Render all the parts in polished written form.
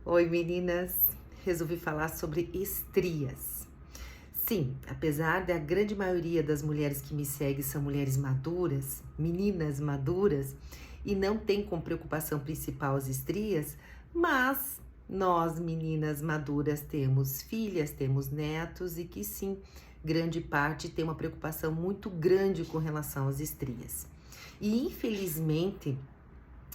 Oi meninas, resolvi falar sobre estrias. Sim, apesar da grande maioria das mulheres que me seguem são mulheres maduras, meninas maduras, e não tem como preocupação principal as estrias, mas nós meninas maduras temos filhas, temos netos e que sim, grande parte tem uma preocupação muito grande com relação às estrias. E infelizmente,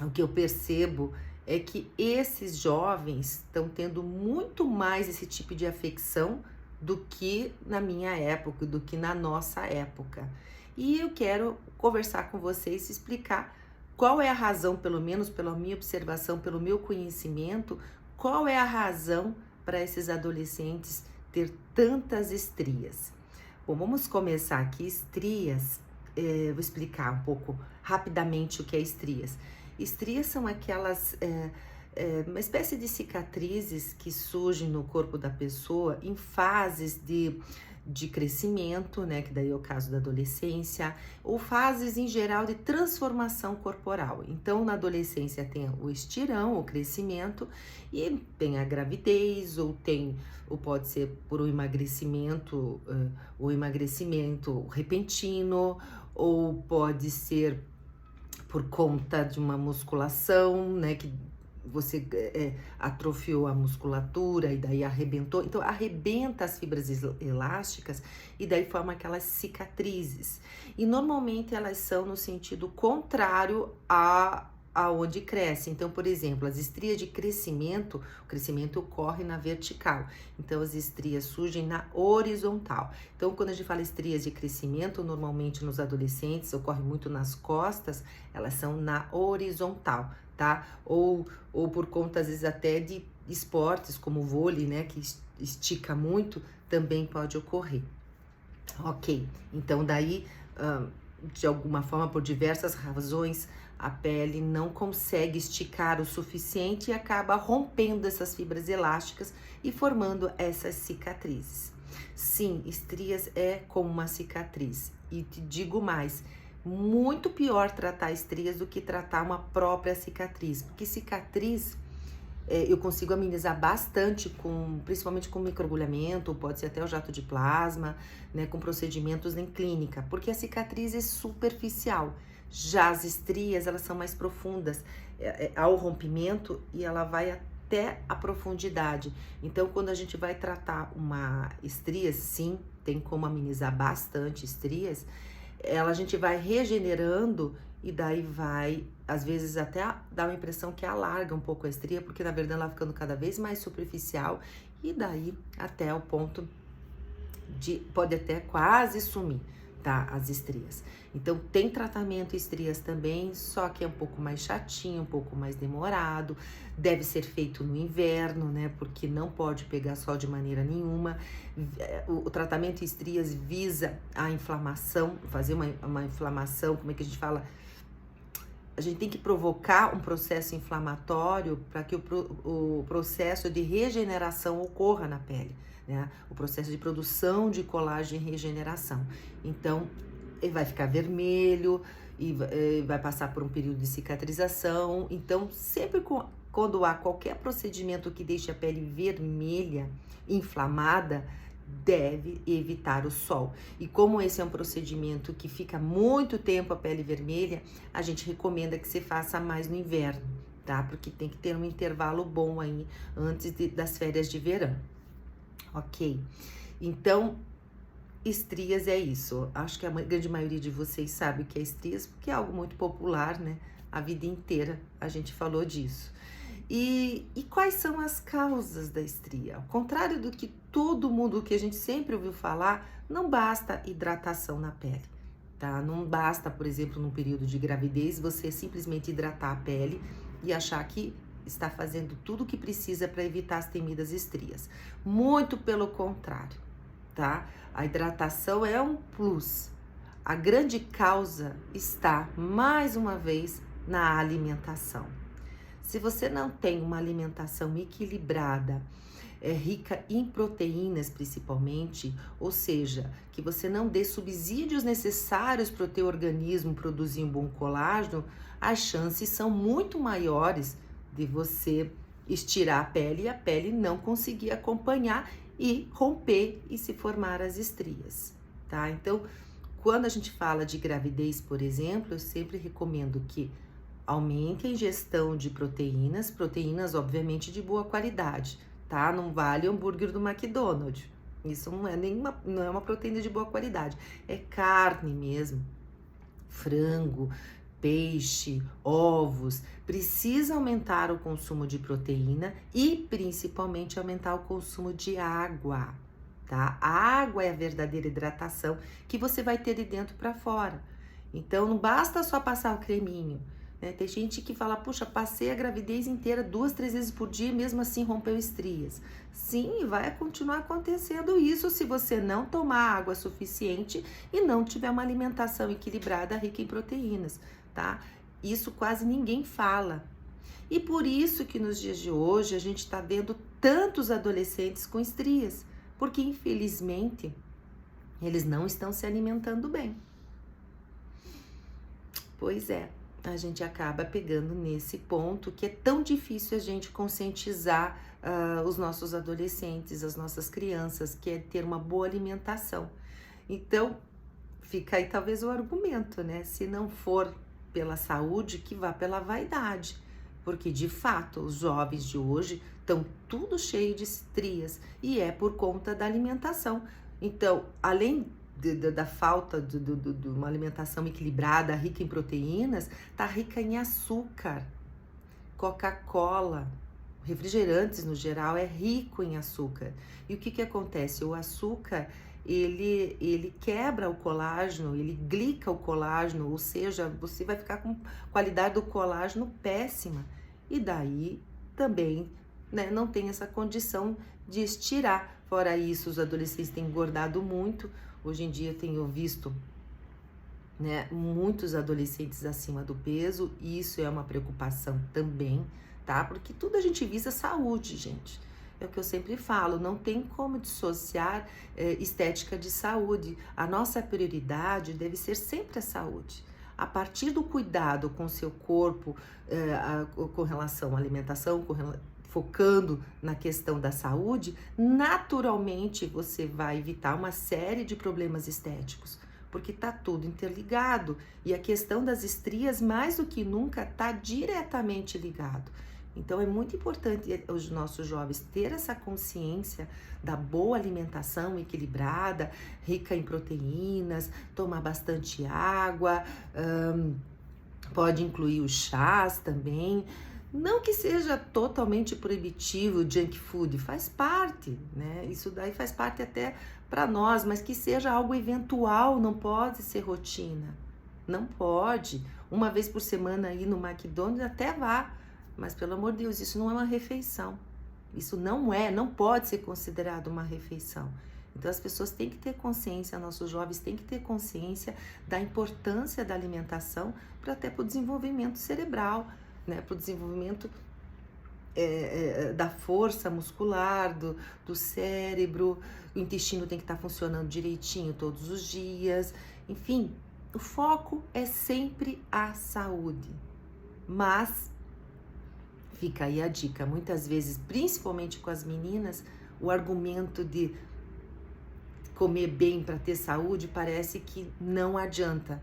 o que eu percebo é que esses jovens estão tendo muito mais esse tipo de afecção do que na minha época, do que na nossa época. E eu quero conversar com vocês e explicar qual é a razão, pelo menos pela minha observação, pelo meu conhecimento, qual é a razão para esses adolescentes ter tantas estrias. Bom, vamos começar aqui. Estrias, vou explicar um pouco rapidamente o que é estrias. Estrias são aquelas, uma espécie de cicatrizes que surgem no corpo da pessoa em fases de crescimento, né, que daí é o caso da adolescência, ou fases em geral de transformação corporal. Então, na adolescência tem o estirão, o crescimento, e tem a gravidez, ou pode ser por um emagrecimento, o emagrecimento repentino, ou pode ser por conta de uma musculação, né, que você atrofiou a musculatura e daí arrebentou. Então, arrebenta as fibras elásticas e daí forma aquelas cicatrizes. E normalmente elas são no sentido contrário aonde cresce. Então, por exemplo, as estrias de crescimento, o crescimento ocorre na vertical. Então, as estrias surgem na horizontal. Então, quando a gente fala estrias de crescimento, normalmente nos adolescentes, ocorre muito nas costas, elas são na horizontal, tá? Ou por conta, às vezes, até de esportes como o vôlei, né, que estica muito, também pode ocorrer. Ok, então daí, de alguma forma, por diversas razões, a pele não consegue esticar o suficiente e acaba rompendo essas fibras elásticas e formando essas cicatrizes. Sim, estrias é como uma cicatriz. E te digo mais, muito pior tratar estrias do que tratar uma própria cicatriz, porque cicatriz eu consigo amenizar bastante, principalmente com microagulhamento, pode ser até o jato de plasma, né, com procedimentos em clínica, porque a cicatriz é superficial. Já as estrias, elas são mais profundas, há o rompimento e ela vai até a profundidade. Então, quando a gente vai tratar uma estria, sim, tem como amenizar bastante estrias, a gente vai regenerando e daí vai, às vezes até dá uma impressão que alarga um pouco a estria, porque na verdade ela vai ficando cada vez mais superficial e daí até o ponto pode até quase sumir, tá, as estrias. Então tem tratamento estrias também, só que é um pouco mais chatinho, um pouco mais demorado, deve ser feito no inverno, né, porque não pode pegar sol de maneira nenhuma. O tratamento estrias visa a inflamação, fazer uma inflamação, como é que a gente fala? A gente tem que provocar um processo inflamatório para que o processo de regeneração ocorra na pele, né? O processo de produção de colágeno e regeneração. Então, ele vai ficar vermelho e vai passar por um período de cicatrização. Então, sempre quando há qualquer procedimento que deixe a pele vermelha, inflamada, deve evitar o sol. E como esse é um procedimento que fica muito tempo a pele vermelha, a gente recomenda que se faça mais no inverno, tá? Porque tem que ter um intervalo bom aí antes das férias de verão. Ok? Então, estrias é isso. Acho que a grande maioria de vocês sabe o que é estrias, porque é algo muito popular, né? A vida inteira a gente falou disso. E quais são as causas da estria? Ao contrário do que todo mundo, que a gente sempre ouviu falar, não basta hidratação na pele, tá? Não basta, por exemplo, num período de gravidez, você simplesmente hidratar a pele e achar que está fazendo tudo o que precisa para evitar as temidas estrias. Muito pelo contrário, tá? A hidratação é um plus. A grande causa está, mais uma vez, na alimentação. Se você não tem uma alimentação equilibrada, rica em proteínas principalmente, ou seja, que você não dê subsídios necessários para o teu organismo produzir um bom colágeno, as chances são muito maiores de você estirar a pele e a pele não conseguir acompanhar e romper e se formar as estrias, tá? Então, quando a gente fala de gravidez, por exemplo, eu sempre recomendo que aumente a ingestão de proteínas obviamente de boa qualidade, tá? Não vale hambúrguer do McDonald's. Isso não é uma proteína de boa qualidade, é carne mesmo, frango, peixe, ovos. Precisa aumentar o consumo de proteína e principalmente aumentar o consumo de água, tá? A água é a verdadeira hidratação que você vai ter de dentro para fora. Então não basta só passar o creminho, né? Tem gente que fala, puxa, passei a gravidez inteira 2, 3 vezes por dia e mesmo assim rompeu estrias. Sim, vai continuar acontecendo isso se você não tomar água suficiente e não tiver uma alimentação equilibrada, rica em proteínas, tá? Isso quase ninguém fala. E por isso que nos dias de hoje a gente está vendo tantos adolescentes com estrias, porque infelizmente eles não estão se alimentando bem. Pois é, a gente acaba pegando nesse ponto que é tão difícil a gente conscientizar os nossos adolescentes, as nossas crianças, que é ter uma boa alimentação. Então, fica aí talvez o argumento, né? Se não for pela saúde, que vá pela vaidade. Porque, de fato, os jovens de hoje estão tudo cheio de estrias e é por conta da alimentação. Então, além da falta de uma alimentação equilibrada, rica em proteínas, tá rica em açúcar. Coca-Cola, refrigerantes no geral, é rico em açúcar. E o que acontece? O açúcar, ele quebra o colágeno, ele glica o colágeno, ou seja, você vai ficar com qualidade do colágeno péssima. E daí também, né, não tem essa condição de estirar. Fora isso, os adolescentes têm engordado muito. Hoje em dia eu tenho visto, né, muitos adolescentes acima do peso, e isso é uma preocupação também, tá? Porque tudo a gente visa saúde, gente. É o que eu sempre falo, não tem como dissociar estética de saúde. A nossa prioridade deve ser sempre a saúde. A partir do cuidado com o seu corpo, com relação à alimentação, focando na questão da saúde, naturalmente você vai evitar uma série de problemas estéticos, porque tá tudo interligado. E a questão das estrias, mais do que nunca, tá diretamente ligado. Então é muito importante os nossos jovens ter essa consciência da boa alimentação equilibrada, rica em proteínas, tomar bastante água, pode incluir os chás também. Não que seja totalmente proibitivo o junk food, faz parte, né? Isso daí faz parte até para nós, mas que seja algo eventual, não pode ser rotina. Não pode. Uma vez por semana ir no McDonald's até vá, mas pelo amor de Deus, isso não é uma refeição. Isso não pode ser considerado uma refeição. Então as pessoas têm que ter consciência, nossos jovens têm que ter consciência da importância da alimentação até para o desenvolvimento cerebral, né, para o desenvolvimento da força muscular, do cérebro. O intestino tem que estar funcionando direitinho todos os dias. Enfim, o foco é sempre a saúde. Mas fica aí a dica, muitas vezes, principalmente com as meninas, o argumento de comer bem para ter saúde parece que não adianta.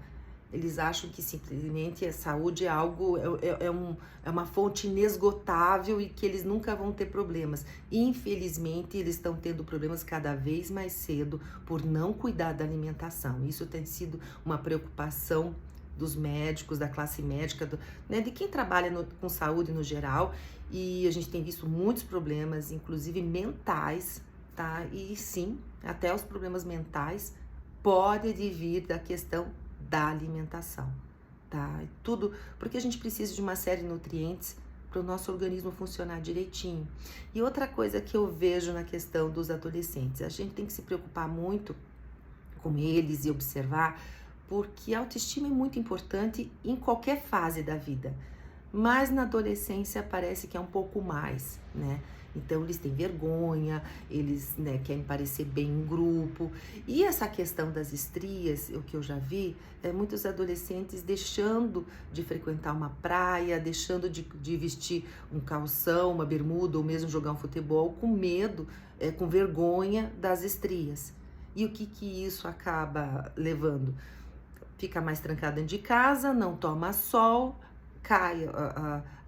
Eles acham que simplesmente a saúde é algo, é uma fonte inesgotável e que eles nunca vão ter problemas. Infelizmente, eles estão tendo problemas cada vez mais cedo por não cuidar da alimentação. Isso tem sido uma preocupação dos médicos, da classe médica, né, de quem trabalha com saúde no geral. E a gente tem visto muitos problemas, inclusive mentais, tá? E sim, até os problemas mentais podem vir da questão da alimentação, tá? Tudo porque a gente precisa de uma série de nutrientes para o nosso organismo funcionar direitinho. E outra coisa que eu vejo na questão dos adolescentes, a gente tem que se preocupar muito com eles e observar, porque a autoestima é muito importante em qualquer fase da vida. mas na adolescência parece que é um pouco mais, né? Então eles têm vergonha, eles, né, querem parecer bem em grupo. E essa questão das estrias, o que eu já vi, é muitos adolescentes deixando de frequentar uma praia, deixando de vestir um calção, uma bermuda ou mesmo jogar um futebol com medo, com vergonha das estrias. E o que isso acaba levando? Fica mais trancado dentro de casa, não toma sol, cai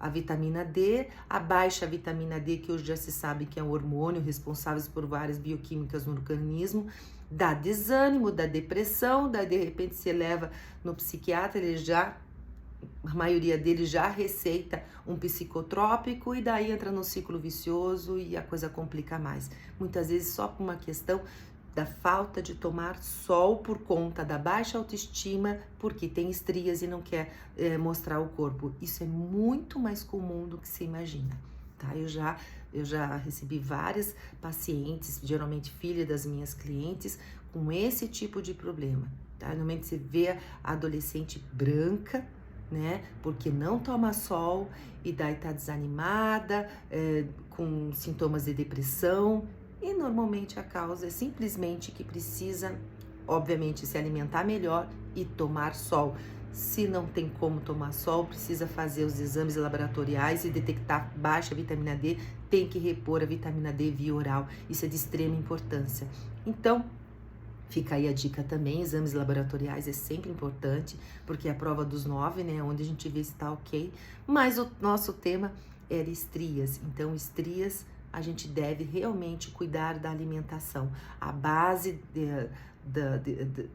a vitamina D, abaixa a vitamina D, que hoje já se sabe que é um hormônio responsável por várias bioquímicas no organismo, dá desânimo, dá depressão, daí de repente se leva no psiquiatra, a maioria deles já receita um psicotrópico e daí entra no ciclo vicioso e a coisa complica mais. Muitas vezes só por uma questão da falta de tomar sol por conta da baixa autoestima, porque tem estrias e não quer mostrar o corpo. Isso é muito mais comum do que se imagina, tá? Eu já recebi várias pacientes, geralmente filha das minhas clientes, com esse tipo de problema, tá? Normalmente você vê a adolescente branca, né? Porque não toma sol e daí tá desanimada, com sintomas de depressão. E normalmente a causa é simplesmente que precisa, obviamente, se alimentar melhor e tomar sol. Se não tem como tomar sol, precisa fazer os exames laboratoriais e detectar baixa vitamina D, tem que repor a vitamina D via oral. Isso é de extrema importância. Então, fica aí a dica também, exames laboratoriais é sempre importante, porque é a prova dos 9, né, onde a gente vê se tá ok. Mas o nosso tema era estrias, então estrias a gente deve realmente cuidar da alimentação. A base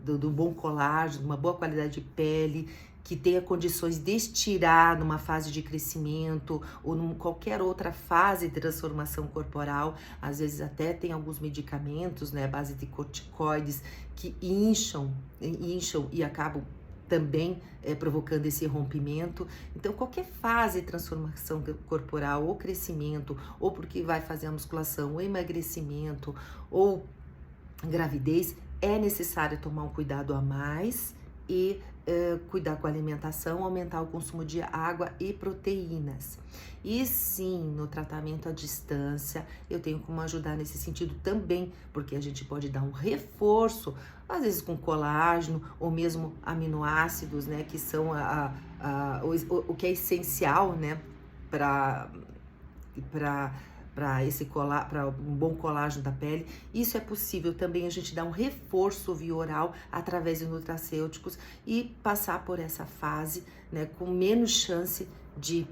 do bom colágeno, uma boa qualidade de pele, que tenha condições de estirar numa fase de crescimento ou em qualquer outra fase de transformação corporal. Às vezes até tem alguns medicamentos, né, à base de corticoides, que incham e acabam também provocando esse rompimento. Então, qualquer fase de transformação corporal ou crescimento, ou porque vai fazer a musculação, ou emagrecimento, ou gravidez, é necessário tomar um cuidado a mais e cuidar com a alimentação, aumentar o consumo de água e proteínas. E sim, no tratamento à distância, eu tenho como ajudar nesse sentido também, porque a gente pode dar um reforço, às vezes com colágeno ou mesmo aminoácidos, né, que são o que é essencial, né, para um bom colágeno da pele. Isso é possível também a gente dar um reforço via oral através de nutracêuticos e passar por essa fase, né, com menos chance de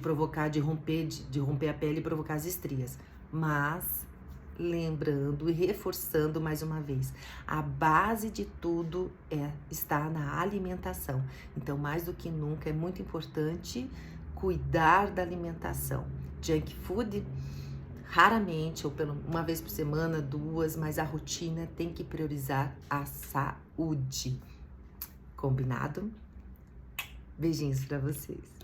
provocar, de romper a pele e provocar as estrias. Mas lembrando e reforçando mais uma vez, a base de tudo está na alimentação. Então, mais do que nunca, é muito importante cuidar da alimentação. Junk food, raramente, ou uma vez por semana, 2, mas a rotina tem que priorizar a saúde. Combinado? Beijinhos para vocês.